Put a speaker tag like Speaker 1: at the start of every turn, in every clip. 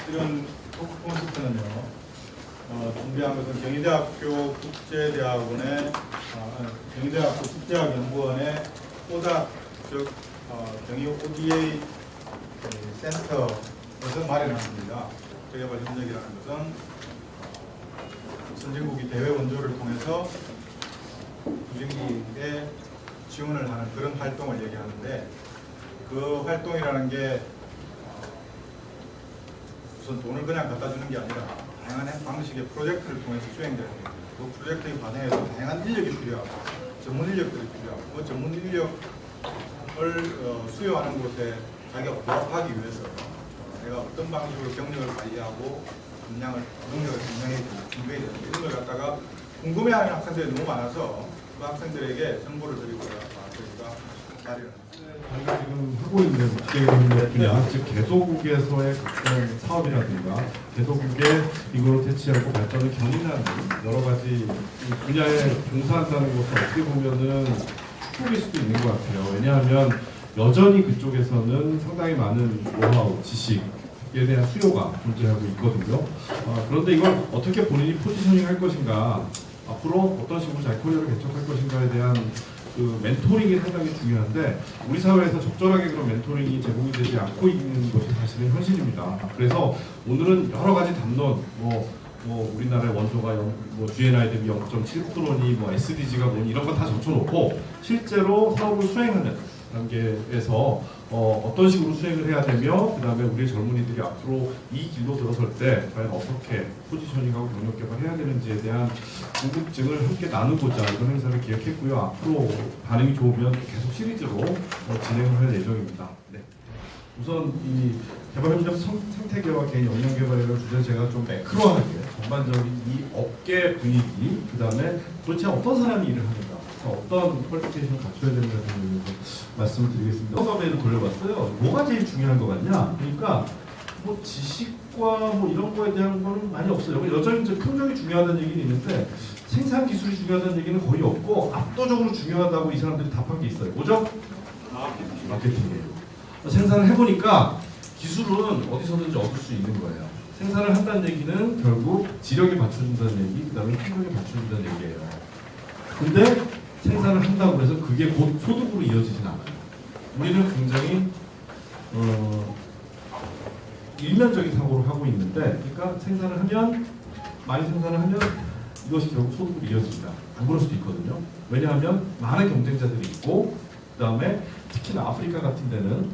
Speaker 1: 이런 콘서트는요, 준비한 것은 경희대학교 국제대학원의 경희대학교 국제학연구원의 오다 즉 경희 ODA 센터에서 마련합니다. 국제개발 협력이라는 것은 선진국이 대외 원조를 통해서 유증기에 지원을 하는 그런 활동을 얘기하는데, 그 활동이라는 게 우선 돈을 그냥 갖다 주는 게 아니라 다양한 방식의 프로젝트를 통해서 수행되는 거예요. 그 프로젝트의 과정에서 다양한 인력이 필요하고 전문 인력들이 필요하고, 그 전문 인력을 수요하는 곳에 자기가 부합하기 위해서 내가 어떤 방식으로 경력을 관리하고 능력을 준비해야 되는데, 이런 걸 갖다가 궁금해하는 학생들이 너무 많아서 그 학생들에게 정보를 드리고자 저희가 자리를
Speaker 2: 저희가 지금 하고 있는 국제개발 분야, 즉 개도국에서의 각종 사업이라든가 개도국의 이거로 퇴치하고 발전을 견인하는 여러 가지 분야에 종사한다는 것은 어떻게 보면은 축복일 수도 있는 것 같아요. 왜냐하면 여전히 그쪽에서는 상당히 많은 노하우, 지식에 대한 수요가 존재하고 있거든요. 그런데 이걸 어떻게 본인이 포지셔닝 할 것인가, 앞으로 어떤 식으로 자기 커리어를 개척할 것인가에 대한 그 멘토링이 상당히 중요한데, 우리 사회에서 적절하게 그런 멘토링이 제공이 되지 않고 있는 것이 사실은 현실입니다. 그래서 오늘은 여러 가지 담론, 우리나라의 원조가 GNI 대비 0.7%니 SDG가 뭐니 이런 거 다 적혀놓고 실제로 사업을 수행하는 단계에서 어떤 식으로 수행을 해야 되며, 그 다음에 우리 젊은이들이 앞으로 이 길로 들어설 때 과연 어떻게 포지셔닝하고 경력 개발해야 되는지에 대한 궁금증을 함께 나누고자 이런 행사를 기획했고요. 앞으로 반응이 좋으면 계속 시리즈로 진행을 할 예정입니다. 네. 우선 이 개발협력 생태계와 개인 역량 개발이라는 주제, 제가 좀 매크로하게 전반적인 이 업계 분위기, 그 다음에 도대체 어떤 사람이 일을 하는가, 어떤 퀄리피케이션을 갖춰야 된다는 의미에서 말씀을 드리겠습니다. 서베이를 돌려봤어요. 뭐가 제일 중요한 것 같냐? 그러니까 뭐 지식과 뭐 이런 거에 대한 거는 많이 없어요. 여전히 이제 평정이 중요하다는 얘기는 있는데 생산 기술이 중요하다는 얘기는 거의 없고, 압도적으로 중요하다고 이 사람들이 답한 게 있어요. 뭐죠? 마케팅이에요. 생산을 해보니까 기술은 어디서든지 얻을 수 있는 거예요. 생산을 한다는 얘기는 결국 지력이 받쳐준다는 얘기, 그 다음에 환경이 받쳐준다는 얘기예요. 근데 생산을 한다고 해서 그게 곧 소득으로 이어지진 않아요. 우리는 굉장히 일면적인 사고를 하고 있는데, 그러니까 생산을 하면, 많이 생산을 하면 이것이 결국 소득으로 이어집니다. 안 그럴 수도 있거든요. 왜냐하면 많은 경쟁자들이 있고, 그 다음에 특히나 아프리카 같은 데는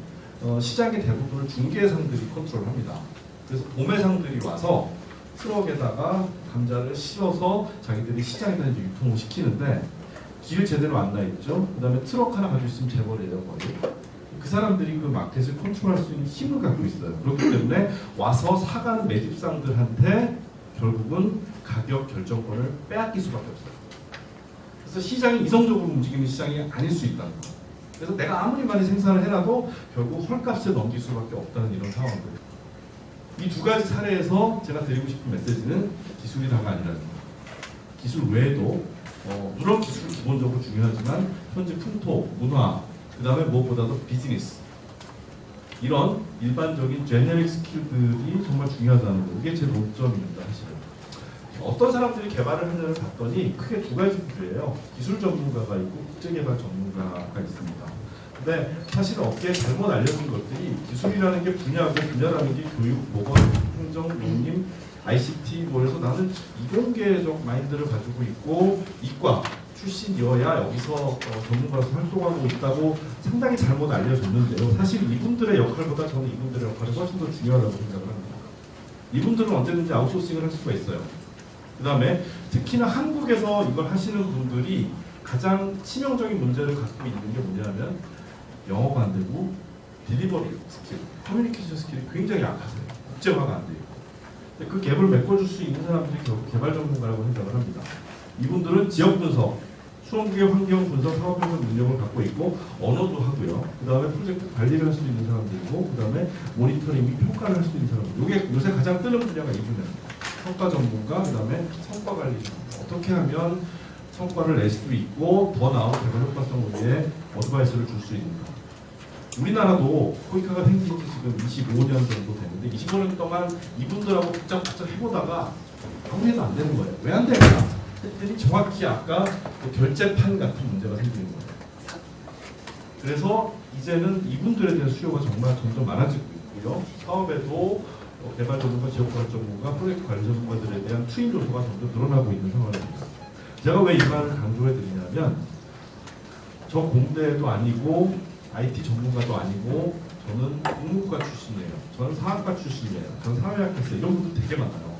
Speaker 2: 시장의 대부분을 중개상들이 컨트롤합니다. 그래서 도매상들이 와서 트럭에다가 감자를 실어서 자기들이 시장에다 이제 유통을 시키는데, 길 제대로 안 나 있죠. 그 다음에 트럭 하나 가지고 있으면 재벌이에요, 거의. 그 사람들이 그 마켓을 컨트롤할 수 있는 힘을 갖고 있어요. 그렇기 때문에 와서 사간 매집상들한테 결국은 가격 결정권을 빼앗길 수밖에 없어요. 그래서 시장이 이성적으로 움직이는 시장이 아닐 수 있다는 거예요. 그래서 내가 아무리 많이 생산을 해놔도 결국 헐값을 넘길 수밖에 없다는 이런 상황들. 이 두 가지 사례에서 제가 드리고 싶은 메시지는 기술이 다가 아니라는 거예요. 기술 외에도 물론 기술은 기본적으로 중요하지만 현재 풍토, 문화, 그 다음에 무엇보다도 비즈니스, 이런 일반적인 제네릭 스킬들이 정말 중요하다는 거, 이게 제 논점입니다. 사실은 어떤 사람들이 개발을 하냐를 봤더니 크게 두 가지 부류예요. 기술 전문가가 있고 국제개발 전문가가 있습니다. 근데 사실 업계에 잘못 알려진 것들이, 기술이라는 게 분야고, 분야라는 게 교육, 보건, 행정, 농림, ICT, 뭐해서 나는 이공계적 마인드를 가지고 있고 이과 출신이어야 여기서 전문가로서 활동하고 있다고 상당히 잘못 알려졌는데요. 사실 이분들의 역할보다 저는 이분들의 역할이 훨씬 더 중요하다고 생각을 합니다. 이분들은 언제든지 아웃소싱을 할 수가 있어요. 그 다음에 특히나 한국에서 이걸 하시는 분들이 가장 치명적인 문제를 갖고 있는 게 뭐냐면, 영어가 안 되고 딜리버리 스킬, 커뮤니케이션 스킬이 굉장히 약하세요. 국제화가 안 돼요. 그 갭을 메꿔줄 수 있는 사람들이 결국 개발 전문가라고 생각을 합니다. 이분들은 지역 분석, 수원국의 환경 분석, 사업 분석 능력을 갖고 있고 언어도 하고요. 그 다음에 프로젝트 관리를 할 수 있는 사람들이고, 그 다음에 모니터링 및 평가를 할 수 있는 사람들. 이게 요새 가장 뜨는 분야가 이 분야입니다. 성과 전문가, 그 다음에 성과 관리 전문가. 어떻게 하면 성과를 낼 수 있고 더 나은 개발 효과성을 위해 어드바이스를 줄 수 있는가. 우리나라도 코이카가 생긴 것도 지금 25년 정도 되는데 25년 동안 이분들하고 복잡복잡 해보다가 아무 해도 안 되는 거예요. 왜 안 될까? 했더니 정확히 아까 그 결제판 같은 문제가 생기는 거예요. 그래서 이제는 이분들에 대한 수요가 정말 점점 많아지고 있고요. 사업에도 개발 전문가, 지역 관리 전문가, 프로젝트 관리 전문가들에 대한 투입 요소가 점점 늘어나고 있는 상황입니다. 제가 왜 이 말을 강조해 드리냐면 저 공대도 아니고 IT 전문가도 아니고 저는 국문과 출신이에요. 저는 사학과 출신이에요. 저는 사회학 했어요. 이런 분들 되게 많아요.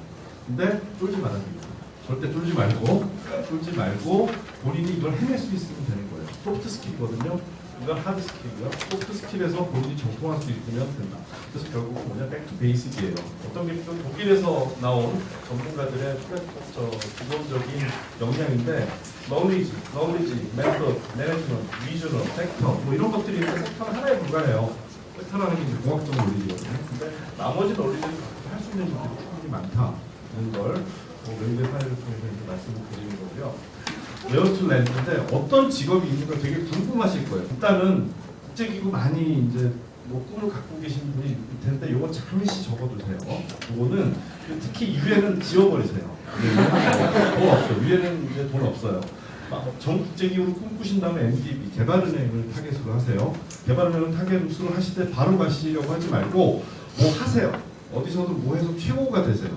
Speaker 2: 근데 쫄지 말아야 됩니다. 절대 쫄지 말고 본인이 이걸 해낼 수 있으면 되는 거예요. 소프트 스킬이거든요. 이건 하드 스킬이고요. 소프트 스킬에서 본인이 정통할 수 있으면 된다. 그래서 결국은 뭐냐, 백투 베이식이에요. 어떤 게 독일에서 나온 전문가들의 기본적인 역량인데 knowledge, method, management, vision, sector 뭐 이런 것들이 있는데 섹터는 하나에 불과해요. 섹터라는 게 이제 공학적 논리거든요. 근데 나머지 논리들이 할 수 있는 분들이 충분히 많다는 걸 외국의 사례를 통해서 이제 말씀을 드리는 거고요. 웨어투 랜드인데 어떤 직업이 있는가 되게 궁금하실 거예요. 일단은 국제기구 많이 이제 뭐 꿈을 갖고 계신 분이 있을 텐데 요거 잠시 적어두세요. 요거는 특히 유엔은 지워버리세요. 돈 없어요. 유엔은 이제 돈 없어요. 전 국제기구를 꿈꾸신다면 MDB 개발은행을 타겟으로 하세요. 개발은행을 타겟으로 하실 때 바로 가시려고 하지 말고 뭐 하세요. 어디서든 뭐 해서 최고가 되세요.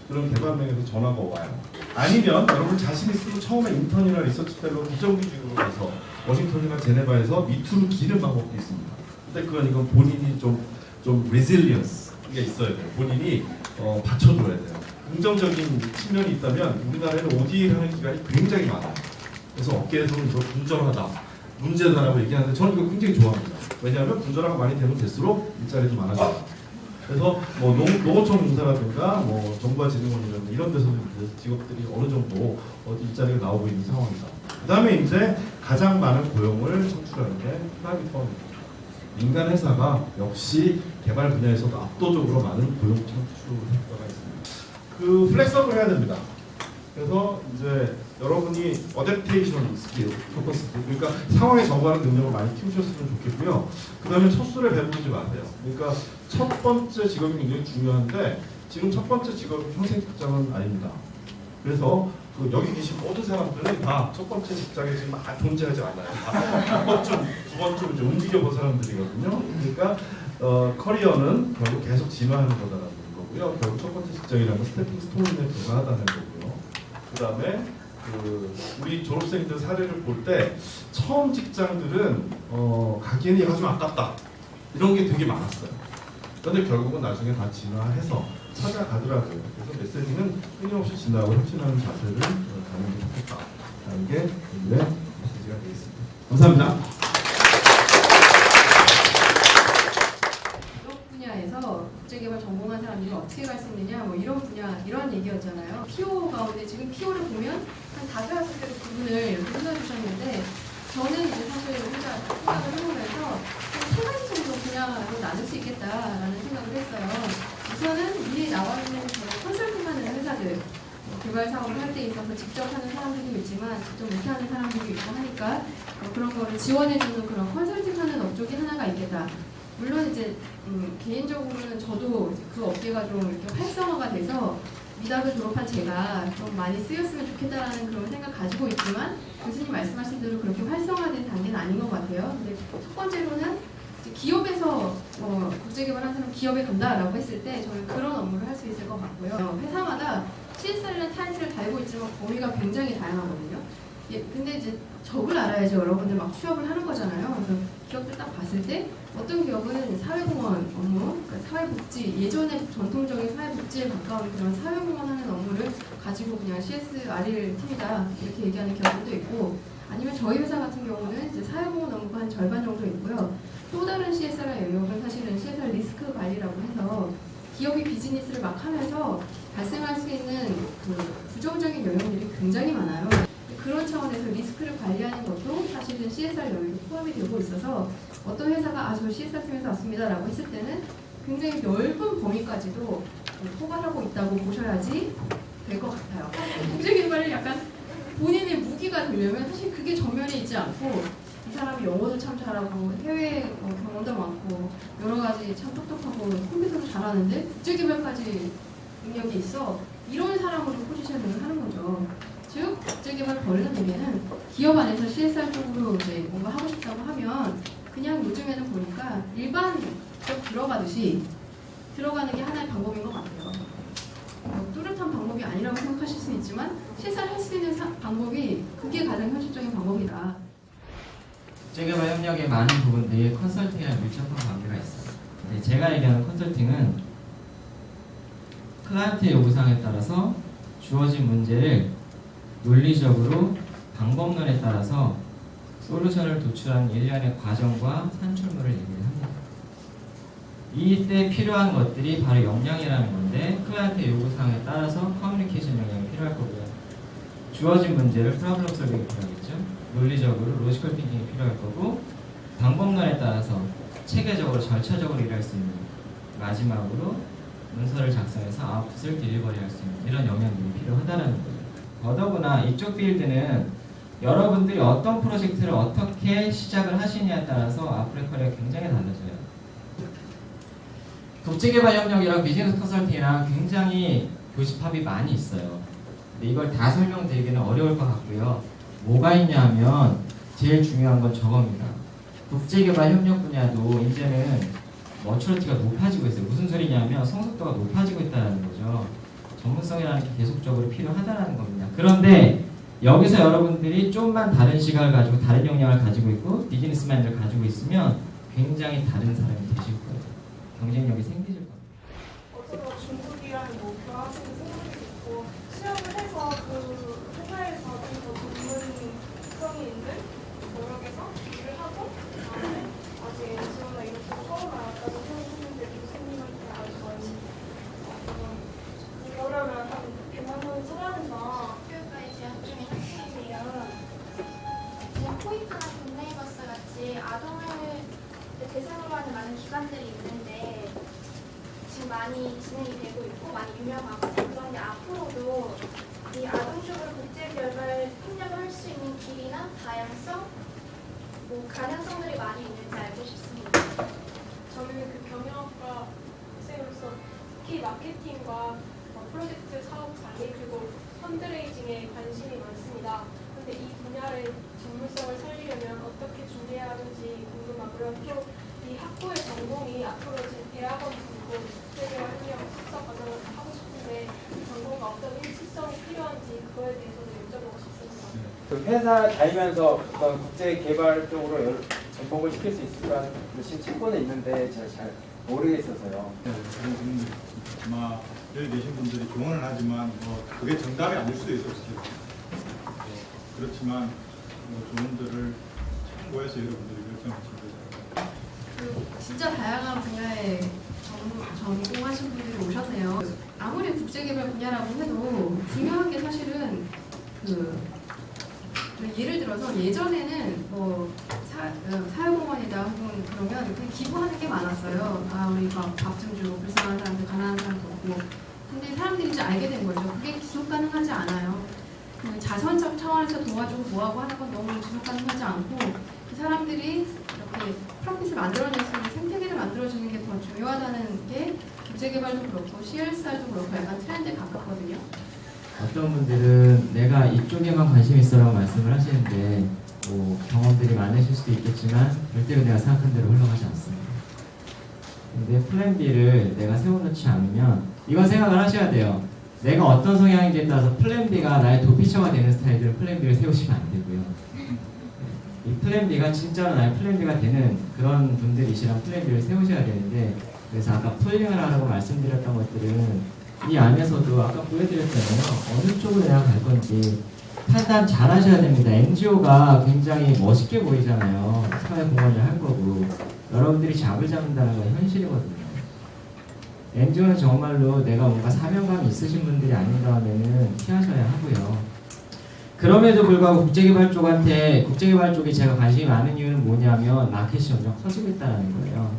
Speaker 2: 그럼 개발은행에서 전화가 와요. 아니면 여러분 자신 있으면 처음에 인턴이나 리서치fellow 비정규직으로 가서 워싱턴이나 제네바에서 밑으로 기는 방법도 있습니다. 근데 이건 본인이 좀 resilience가 있어야 돼요. 본인이 받쳐줘야 돼요. 긍정적인 측면이 있다면 우리나라에는 ODA라는 기관이 굉장히 많아요. 그래서 업계에서는 이거 분전하다, 문제다라고 얘기하는데 저는 이거 굉장히 좋아합니다. 왜냐하면 분전화가 많이 되면 될수록 일자리도 많아져요. 그래서 뭐 농어촌 공사라든가 뭐 정보화진흥원이라든가 이런 데서는 직업들이 어느 정도 일자리가 나오고 있는 상황이다. 그 다음에 이제 가장 많은 고용을 창출하는 게 프라이빗 펀드입니다. 민간 회사가 역시 개발 분야에서도 압도적으로 많은 고용 창출 효과가 있습니다. 플렉서블 해야 됩니다. 그래서 이제 여러분이 어댑테이션 스킬, 포커스 스킬, 그러니까 상황에 적응하는 능력을 많이 키우셨으면 좋겠고요. 그 다음에 첫 술에 배부르지 마세요. 그러니까 첫 번째 직업이 굉장히 중요한데 지금 첫 번째 직업이 평생 직장은 아닙니다. 그래서 여기 계신 모든 사람들은 다 첫 번째 직장에 지금 존재하지 않아요. 한 번쯤, 두 번쯤 이제 움직여 본 사람들이거든요. 그러니까 커리어는 결국 계속 진화하는 거다라는 거고요. 결국 첫 번째 직장이라는 건 스태핑 스톤에 불과하다는 거고요. 그 다음에 우리 졸업생들 사례를 볼 때 처음 직장들은 가기에는 얘가 좀 아깝다 이런 게 되게 많았어요. 그런데 결국은 나중에 다 진화해서 찾아가더라고요. 그래서 메시지는 끊임없이 진화하고 혁신하는 자세를 가는 게 좋겠다라는 게 오늘의 메시지가 되겠습니다. 감사합니다.
Speaker 3: 이런 분야에서 국제개발 전공한 사람들이 어떻게 갈 수 있느냐 뭐 이런 분야 이런 얘기였잖아요. PO 가운데 지금 PO를 보면 한 5-6개의 부분을 이렇게 흘러주셨는데 저는 이제 사실 혼자 생각을 해보면서 한 3가지 정도 분야로 나눌 수 있겠다라는 생각을 했어요. 우선은 미리 나와 있는 컨설팅하는 회사들, 개발 사업을 할 때 있어서 직접 하는 사람들이 있지만 직접 못하는 사람들이 있고 하니까 그런 거를 지원해주는 그런 컨설팅하는 업종이 하나가 있겠다. 물론 이제 개인적으로는 저도 그 업계가 좀 이렇게 활성화가 돼서 미다를 졸업한 제가 좀 많이 쓰였으면 좋겠다라는 그런 생각 가지고 있지만 교수님 말씀하신 대로 그렇게 활성화된 단계는 아닌 것 같아요. 근데 첫 번째로는 기업에서 국제개발하는 사람 기업에 간다라고 했을 때 저는 그런 업무를 할 수 있을 것 같고요. 회사마다 CSR이라는 타이틀을 달고 있지만 범위가 굉장히 다양하거든요. 근데 이제 적을 알아야죠. 여러분들 막 취업을 하는 거잖아요. 그래서 기업들 딱 봤을 때 어떤 기업은 사회공헌 업무, 그러니까 사회복지, 예전에 전통적인 사회복지에 가까운 그런 사회공헌 하는 업무를 가지고 그냥 CSR일 팀이다 이렇게 얘기하는 기업들도 있고 아니면 저희 회사 같은 경우는 이제 사회공헌 업무가 한 절반 정도 있고요. 또 다른 CSR 영역은 사실은 CSR 리스크 관리라고 해서 기업이 비즈니스를 막 하면서 발생할 수 있는 그 부정적인 영역들이 굉장히 많아요. 그런 차원에서 리스크를 관리하는 것도 사실은 CSR 영역에 포함이 되고 있어서 어떤 회사가 저 CSR 팀에서 왔습니다 라고 했을 때는 굉장히 넓은 범위까지도 포괄하고 있다고 보셔야지 될 것 같아요. 국제개발을 약간 본인의 무기가 되려면 사실 그게 전면에 있지 않고 이 사람이 영어도 참 잘하고 해외 경험도 많고 여러 가지 참 똑똑하고 컴퓨터도 잘하는데 국제개발까지 능력이 있어. 이런 사람으로 포지셔닝을 하는 거죠. 즉 국제개발 벌이는 얘기는 기업 안에서 CSR 쪽으로 이제 뭔가 하고 싶다고 하면 그냥 요즘에는 보니까 일반 기업 들어가듯이 들어가는 게 하나의 방법인 것 같아요. 뚜렷한 방법이 아니라고 생각하실 수 있지만 CSR 할 수 있는 방법이 그게 가장 현실적인 방법이다.
Speaker 4: 국제개발 협력의 많은 부분들이 컨설팅이랑 밀접한 관계가 있어요. 근데 제가 얘기하는 컨설팅은 클라이언트의 요구사항에 따라서 주어진 문제를 논리적으로 방법론에 따라서 솔루션을 도출하는 일련의 과정과 산출물을 얘기를 합니다. 이때 필요한 것들이 바로 역량이라는 건데 클라이언트의 요구사항에 따라서 커뮤니케이션 역량이 필요할 거고요. 주어진 문제를 프로블럼 솔빙이 필요하겠죠. 논리적으로 로지컬 띵킹이 필요할 거고 방법론에 따라서 체계적으로 절차적으로 일할 수 있는 마지막으로 문서를 작성해서 아웃풋을 딜리버리할 수 있는 이런 역량들이 필요하다는 거예요. 더더구나 이쪽 필드는 여러분들이 어떤 프로젝트를 어떻게 시작을 하시냐에 따라서 앞으로의 커리어가 굉장히 달라져요. 국제개발협력이랑 비즈니스 컨설팅이랑 굉장히 교집합이 많이 있어요. 근데 이걸 다 설명드리기는 어려울 것 같고요. 뭐가 있냐 하면 제일 중요한 건 저겁니다. 국제개발협력 분야도 이제는 머추러티가 높아지고 있어요. 무슨 소리냐면 성숙도가 높아지고 있다는 거죠. 전문성이라는 게 계속적으로 필요하다는 겁니다. 그런데 여기서 여러분들이 좀만 다른 시각을 가지고 다른 역량을 가지고 있고 비즈니스 마인드를 가지고 있으면 굉장히 다른 사람이 되실 거예요. 경쟁력이 생기실 겁니다.
Speaker 5: 어쩌다 중국이라는 교환학생 생각이 있고 시험을 해서 그 회사에서 좀 더 전문성이 있는 영역에서 일을 하고 그다음에 아직 NGO나 이렇게 처음 알았다고 생각했는데 교수님한테 알았더니 그러려면 한 100만 원 써야 된다.
Speaker 6: 교육과에 재학 중인 학생이에요. 지금 포이트나 국내버스 같이 아동을 대상으로 하는 많은 기관들이 있는데 지금 많이 진행이 되고 있고 많이 유명하고 그런데 앞으로도 이 아동 쪽으로 국제개발 협력을 할 수 있는 길이나 다양성, 가능성들이 많이 있는지 알고 싶습니다.
Speaker 5: 저는 그 경영학과 학생으로서 특히 마케팅과 프로젝트 사업 관리 그리고 펀드레이징에 관심이 많습니다. 그런데 이 분야의 전문성을 살리려면 어떻게 준비해야 하는지 궁금하고요. 또 이 학부의 전공이 앞으로 제 대학원 전공 국제개발 협력 석사 과정을 하고 싶은데 이 전공과 어떤 일치성이 필요한지 그거에 대해서도 여쭤보고 싶습니다.
Speaker 7: 그 회사 다니면서 어떤 국제 개발 쪽으로 전복을 시킬 수 있을까 하는 친구는 있는데 제가 잘 모르겠어서요.
Speaker 1: 다른 분들 아마 여기 계신 분들이 조언을 하지만 그게 정답이 아닐 수도 있을 수도 있어요. 그렇지만 조언들을 참고해서 여러분들이 결정하시면 되죠.
Speaker 3: 진짜 다양한 분야에 전공하신 분들이 오셨네요. 아무리 국제개발 분야라고 해도 중요한 게 사실은 예를 들어서 예전에는 사회공헌이다 혹은 그러면 그냥 기부하는 게 많았어요. 우리 밥 좀 주고 불쌍한 사람들, 가난한 사람도 없고. 근데 사람들이 이제 알게 된 거죠. 그게 지속 가능하지 않아요. 자선적 차원에서 도와주고 뭐하고 하는 건 너무 지속 가능하지 않고 그 사람들이 이렇게 프로핏을 만들어낼 수 있는 생태계를 만들어주는 게 더 중요하다는 게 국제개발도 그렇고 CSR도 그렇고 약간 트렌드에 가깝거든요.
Speaker 4: 어떤 분들은 내가 이쪽에만 관심 있어라고 말씀을 하시는데 경험들이 많으실 수도 있겠지만 절대로 내가 생각한 대로 흘러가지 않습니다. 근데 플랜 B를 내가 세워놓지 않으면 이건 생각을 하셔야 돼요. 내가 어떤 성향인지에 따라서 플랜 B가 나의 도피처가 되는 스타일들은 플랜 B를 세우시면 안 되고요. 이 플랜 B가 진짜로 나의 플랜 B가 되는 그런 분들이시랑 플랜 B를 세우셔야 되는데 그래서 아까 풀링을 하라고 말씀드렸던 것들은 이 안에서도 아까 보여드렸잖아요. 어느 쪽으로 내가 갈 건지 판단 잘 하셔야 됩니다. NGO가 굉장히 멋있게 보이잖아요. 사회공헌을 할 거고 여러분들이 잡을 잡는다는 건 현실이거든요. NGO는 정말로 내가 뭔가 사명감이 있으신 분들이 아닌가 하면은 피하셔야 하고요. 그럼에도 불구하고 국제개발 쪽이 제가 관심이 많은 이유는 뭐냐면 마켓이 점점 커지고 있다는 거예요.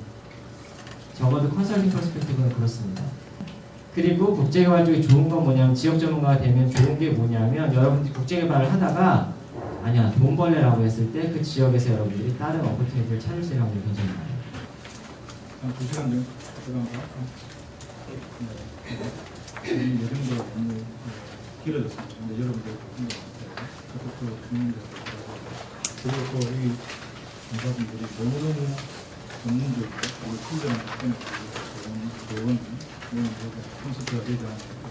Speaker 4: 적어도 컨설팅 퍼스펙티브는 그렇습니다. 그리고 국제개발 쪽이 좋은 건 뭐냐면 지역 전문가가 되면 좋은 게 뭐냐면 여러분들이 국제개발을 하다가 아니야 돈벌레라고 했을 때 그 지역에서 여러분들이 다른 어퍼튜니티를 찾을 수 있는 확률이 굉장히 많아요.
Speaker 8: 한 2시간 정도 들어간가? 지금 예정대로 너무 길어졌습니다. 근데 여러분들 같은 것 같아요. 그것도 국민들 그리고 또 여기 강사분들이 너무너무 전문적이고 그리고 훈련을 때문에 좋은 콘서트가 되지 않았습니다.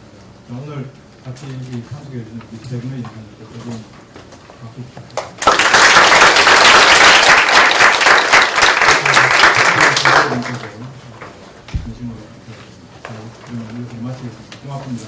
Speaker 8: 오늘 같이 이 참석해 주신 우리 세 분의 인사님들 여러분 박수 부탁드립니다. 진심으로 감사드립니다. 그럼 이것을 마치겠습니다. 고맙습니다.